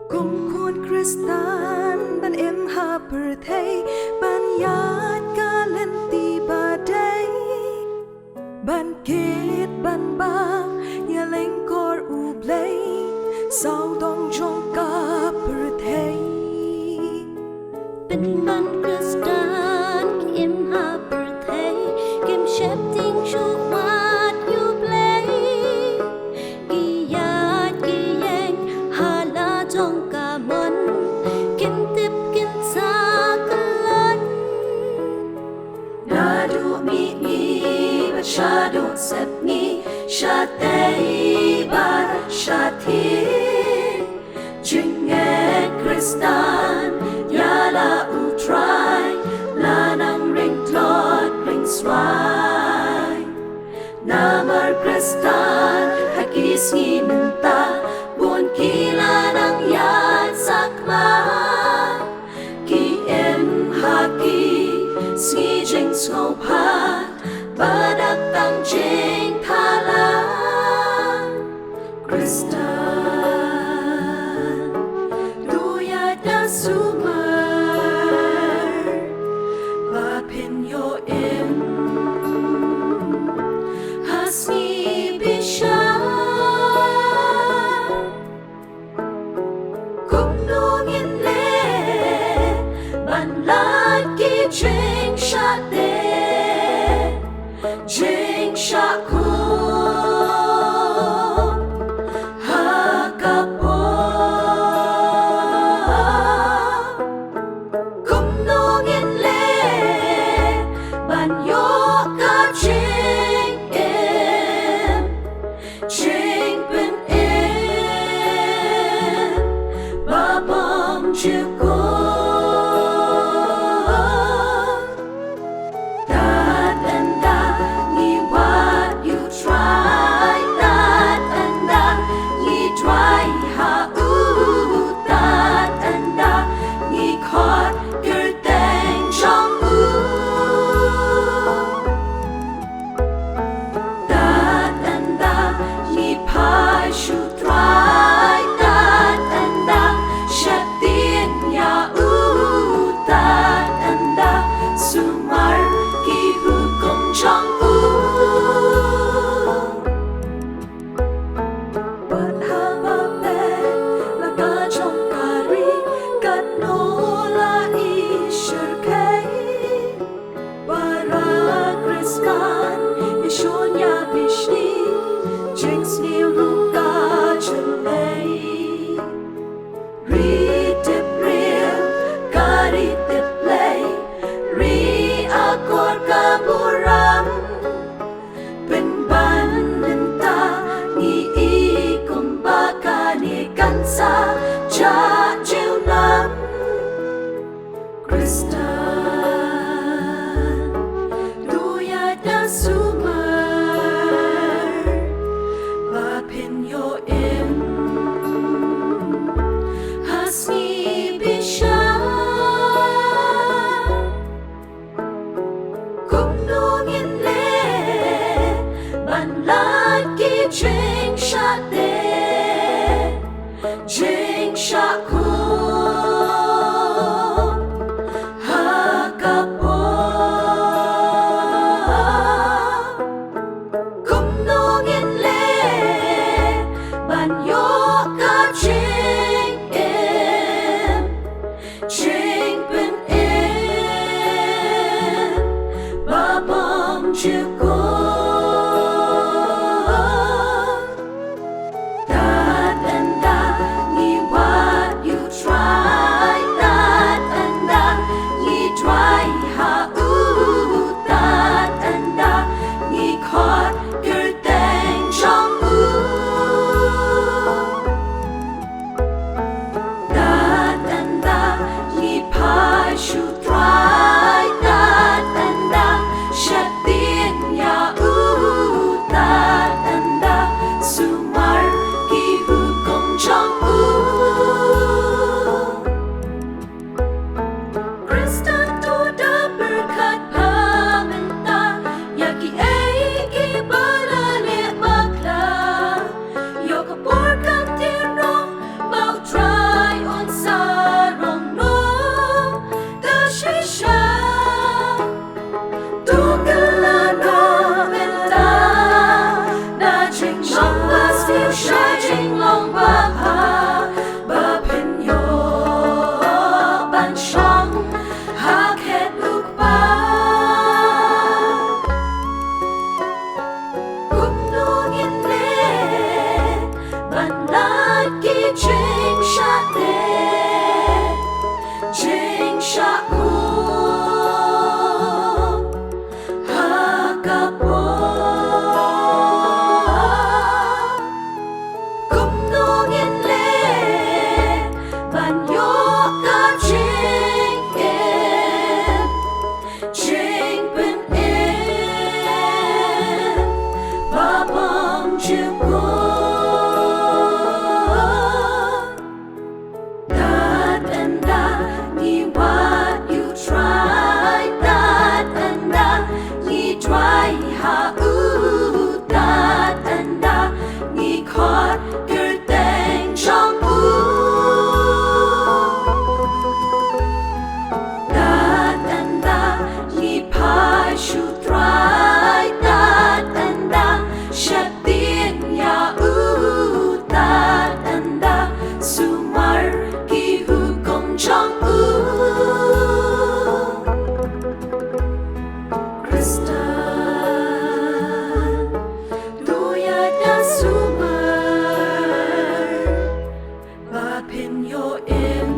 Cùng khuôn Kristan ban em ha per thay ban yat ka len ti ba day ban kết ban ba nhà lên cor u play sao dong trong ka per thay bên ban Kristan khi em ha per thay kim shep ting chu mat you play ki yat ki yang ha la trong ka mon kim tip kim sa kalan na du mi ba sha do sep mi sha tay ba sha thi jing et Kristan ya la u try la nang ring tlot ring swai na mar Kristan hakis ni minta buồn kỳ la nang yat sakma ki em ha ki ski jing skop ha badak tang jing thala Kristan duya da sumar ba pin yo em hasni bisha Jing shot there, Jing shot cool, hakapo, kum nong in le, ban yo ka jing em, jing pen em, ba bom chuko. Jing shot there, Jing shot cool, hakapo, kum nong in le, ban yo ka jing em, jing pen em, ba bom chuko. chưa that and that ni what you try that and that ni try ha that and that ni khót cơ tên trong that and that ni pai shu try that and that shat tin ya that and that sumar ki hu kong trong Krista Doya da sumar ba pin yo in